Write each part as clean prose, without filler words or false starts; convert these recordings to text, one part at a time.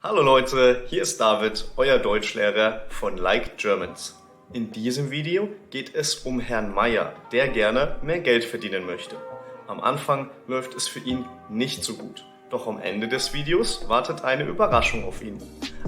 Hallo Leute, hier ist David, euer Deutschlehrer von Like Germans. In diesem Video geht es um Herrn Meier, der gerne mehr Geld verdienen möchte. Am Anfang läuft es für ihn nicht so gut, doch am Ende des Videos wartet eine Überraschung auf ihn.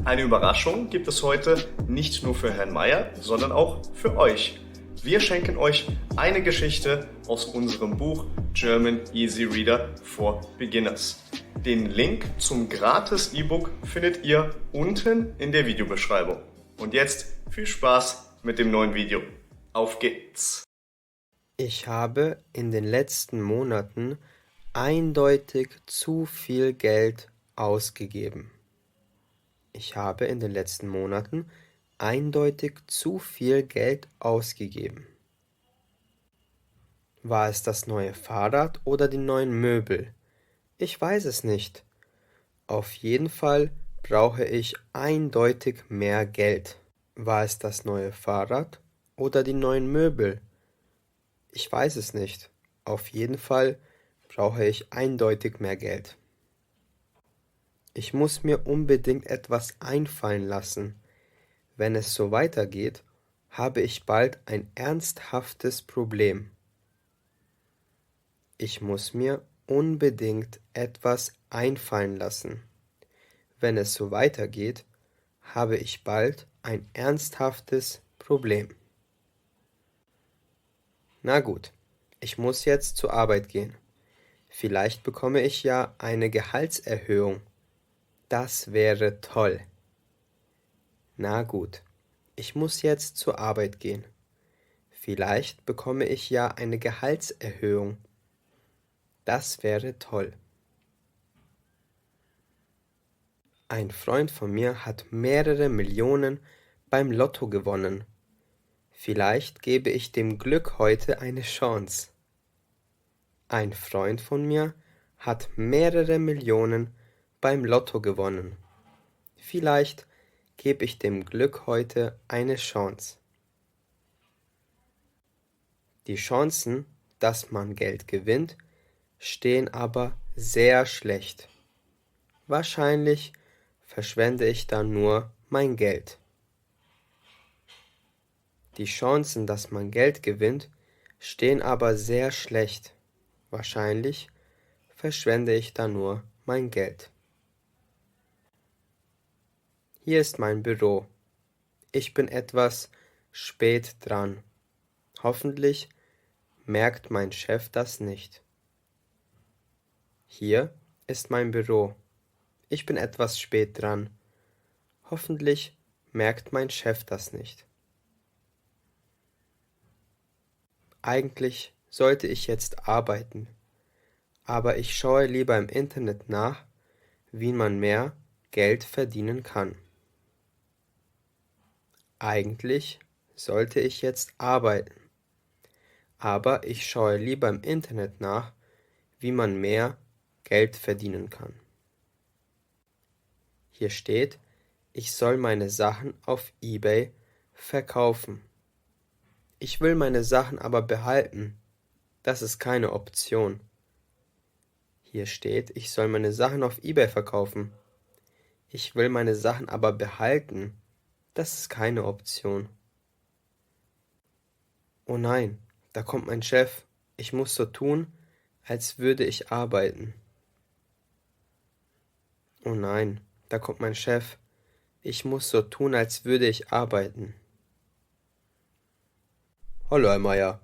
Eine Überraschung gibt es heute nicht nur für Herrn Meier, sondern auch für euch. Wir schenken euch eine Geschichte aus unserem Buch German Easy Reader for Beginners. Den Link zum gratis E-Book findet ihr unten in der Videobeschreibung. Und jetzt viel Spaß mit dem neuen Video. Auf geht's! Ich habe in den letzten Monaten eindeutig zu viel Geld ausgegeben. Ich habe in den letzten Monaten eindeutig zu viel Geld ausgegeben. War es das neue Fahrrad oder die neuen Möbel? Ich weiß es nicht. Auf jeden Fall brauche ich eindeutig mehr Geld. War es das neue Fahrrad oder die neuen Möbel? Ich weiß es nicht. Auf jeden Fall brauche ich eindeutig mehr Geld. Ich muss mir unbedingt etwas einfallen lassen. Wenn es so weitergeht, habe ich bald ein ernsthaftes Problem. Ich muss mir unbedingt etwas einfallen lassen. Wenn es so weitergeht, habe ich bald ein ernsthaftes Problem. Na gut, ich muss jetzt zur Arbeit gehen. Vielleicht bekomme ich ja eine Gehaltserhöhung. Das wäre toll. Na gut, ich muss jetzt zur Arbeit gehen. Vielleicht bekomme ich ja eine Gehaltserhöhung. Das wäre toll. Ein Freund von mir hat mehrere Millionen beim Lotto gewonnen. Vielleicht gebe ich dem Glück heute eine Chance. Ein Freund von mir hat mehrere Millionen beim Lotto gewonnen. Vielleicht gebe ich dem Glück heute eine Chance. Die Chancen, dass man Geld gewinnt, stehen aber sehr schlecht. Wahrscheinlich verschwende ich dann nur mein Geld. Die Chancen, dass man Geld gewinnt, stehen aber sehr schlecht. Wahrscheinlich verschwende ich dann nur mein Geld. Hier ist mein Büro. Ich bin etwas spät dran. Hoffentlich merkt mein Chef das nicht. Hier ist mein Büro. Ich bin etwas spät dran. Hoffentlich merkt mein Chef das nicht. Eigentlich sollte ich jetzt arbeiten, aber ich schaue lieber im Internet nach, wie man mehr Geld verdienen kann. Eigentlich sollte ich jetzt arbeiten, aber ich schaue lieber im Internet nach, wie man mehr Geld verdienen kann. Hier steht, ich soll meine Sachen auf eBay verkaufen. Ich will meine Sachen aber behalten. Das ist keine Option. Hier steht, ich soll meine Sachen auf eBay verkaufen. Ich will meine Sachen aber behalten. Das ist keine Option. Oh nein, da kommt mein Chef. Ich muss so tun, als würde ich arbeiten. Oh nein, da kommt mein Chef. Ich muss so tun, als würde ich arbeiten. Hallo, Herr Meier.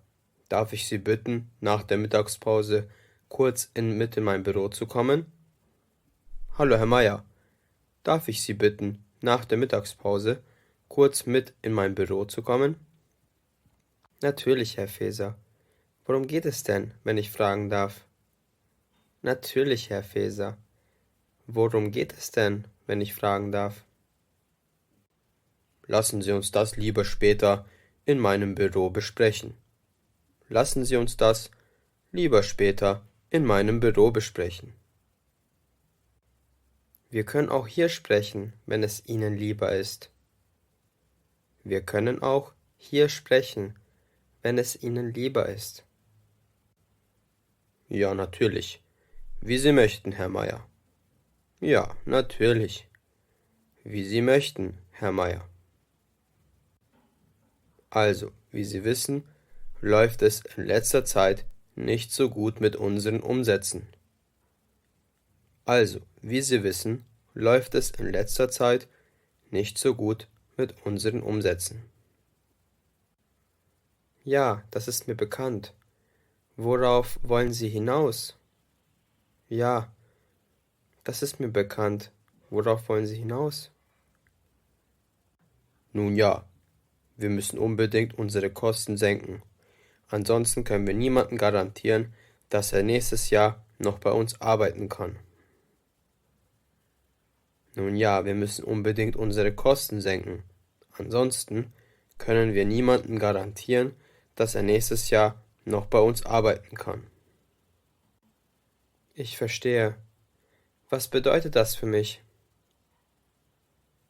Darf ich Sie bitten, nach der Mittagspause kurz mit in mein Büro zu kommen? Hallo, Herr Meier. Darf ich Sie bitten, nach der Mittagspause kurz mit in mein Büro zu kommen? Natürlich, Herr Feser. Worum geht es denn, wenn ich fragen darf? Natürlich, Herr Feser. Worum geht es denn, wenn ich fragen darf? Lassen Sie uns das lieber später in meinem Büro besprechen. Lassen Sie uns das lieber später in meinem Büro besprechen. Wir können auch hier sprechen, wenn es Ihnen lieber ist. Wir können auch hier sprechen, wenn es Ihnen lieber ist. Ja, natürlich. Wie Sie möchten, Herr Meier. Ja, natürlich. Wie Sie möchten, Herr Meier. Also, wie Sie wissen, läuft es in letzter Zeit nicht so gut mit unseren Umsätzen. Also, wie Sie wissen, läuft es in letzter Zeit nicht so gut mit unseren Umsätzen. Ja, das ist mir bekannt. Worauf wollen Sie hinaus? Ja, das ist mir bekannt. Worauf wollen Sie hinaus? Nun ja, wir müssen unbedingt unsere Kosten senken. Ansonsten können wir niemandem garantieren, dass er nächstes Jahr noch bei uns arbeiten kann. Nun ja, wir müssen unbedingt unsere Kosten senken. Ansonsten können wir niemandem garantieren, dass er nächstes Jahr noch bei uns arbeiten kann. Ich verstehe. Was bedeutet das für mich?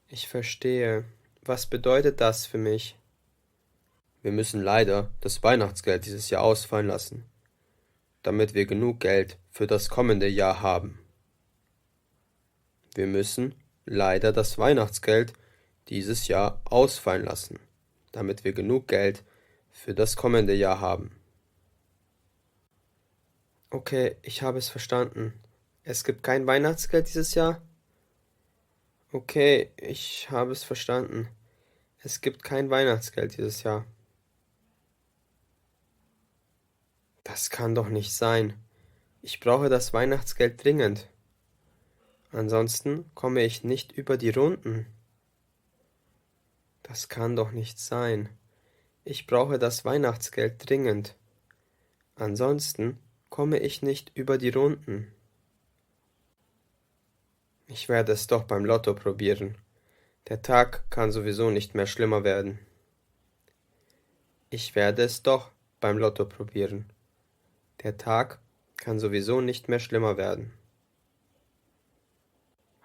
Ich verstehe. Was bedeutet das für mich? Wir müssen leider das Weihnachtsgeld dieses Jahr ausfallen lassen, damit wir genug Geld für das kommende Jahr haben. Wir müssen leider das Weihnachtsgeld dieses Jahr ausfallen lassen, damit wir genug Geld für das kommende Jahr haben. Okay, ich habe es verstanden. Es gibt kein Weihnachtsgeld dieses Jahr? Okay, ich habe es verstanden. Es gibt kein Weihnachtsgeld dieses Jahr. Das kann doch nicht sein. Ich brauche das Weihnachtsgeld dringend. Ansonsten komme ich nicht über die Runden. Das kann doch nicht sein. Ich brauche das Weihnachtsgeld dringend. Ansonsten komme ich nicht über die Runden. Ich werde es doch beim Lotto probieren. Der Tag kann sowieso nicht mehr schlimmer werden. Ich werde es doch beim Lotto probieren. Der Tag kann sowieso nicht mehr schlimmer werden.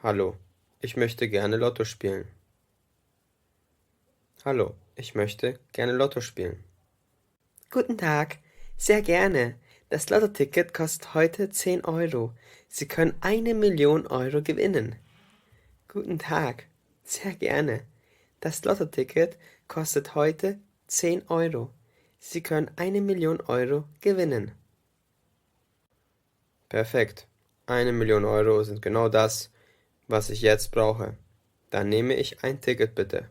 Hallo, ich möchte gerne Lotto spielen. Hallo, ich möchte gerne Lotto spielen. Guten Tag, sehr gerne. Das Lottoticket kostet heute 10 Euro. Sie können 1 Million Euro gewinnen. Guten Tag, sehr gerne. Das Lottoticket kostet heute 10 Euro. Sie können 1 Million Euro gewinnen. Perfekt. 1 Million Euro sind genau das, was ich jetzt brauche. Dann nehme ich ein Ticket bitte.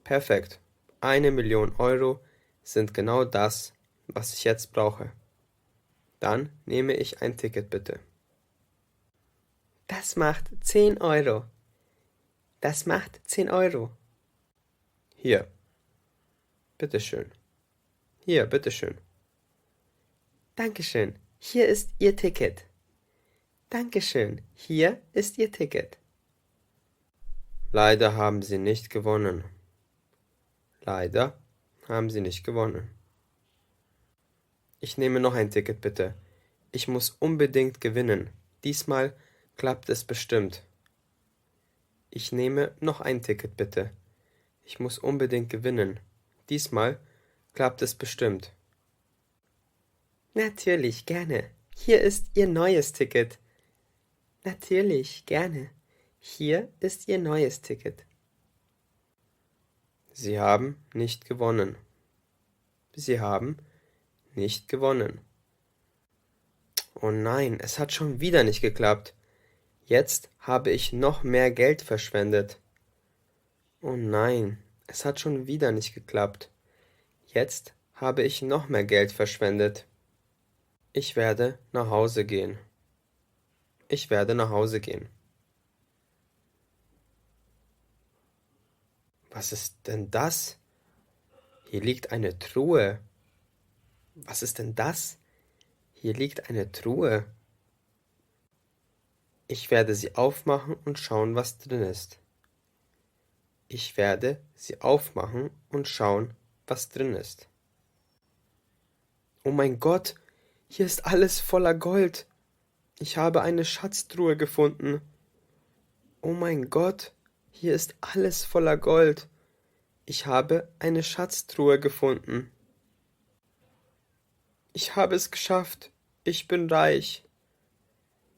Perfekt. 1 Million Euro sind genau das, was ich jetzt brauche. Dann nehme ich ein Ticket bitte. Das macht 10 Euro. Das macht 10 Euro. Hier. Bitteschön. Hier, bitteschön. Dankeschön. Hier ist Ihr Ticket. Dankeschön. Hier ist Ihr Ticket. Leider haben Sie nicht gewonnen. Leider haben Sie nicht gewonnen. Ich nehme noch ein Ticket, bitte. Ich muss unbedingt gewinnen. Diesmal klappt es bestimmt. Ich nehme noch ein Ticket, bitte. Ich muss unbedingt gewinnen. Diesmal klappt es bestimmt. Natürlich, gerne. Hier ist Ihr neues Ticket. Natürlich, gerne. Hier ist Ihr neues Ticket. Sie haben nicht gewonnen. Sie haben nicht gewonnen. Oh nein, es hat schon wieder nicht geklappt. Jetzt habe ich noch mehr Geld verschwendet. Oh nein, es hat schon wieder nicht geklappt. Jetzt habe ich noch mehr Geld verschwendet. Ich werde nach Hause gehen. Ich werde nach Hause gehen. Was ist denn das? Hier liegt eine Truhe. Was ist denn das? Hier liegt eine Truhe. Ich werde sie aufmachen und schauen, was drin ist. Ich werde sie aufmachen und schauen, was drin ist. Oh mein Gott, hier ist alles voller Gold. Ich habe eine Schatztruhe gefunden. Oh mein Gott, hier ist alles voller Gold. Ich habe eine Schatztruhe gefunden. Ich habe es geschafft. Ich bin reich.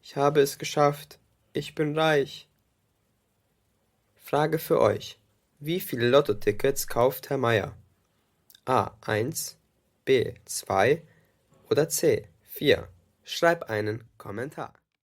Ich habe es geschafft. Ich bin reich. Frage für euch. Wie viele Lottotickets kauft Herr Meier? A. 1, B. 2 oder C. 4? Schreib einen Kommentar.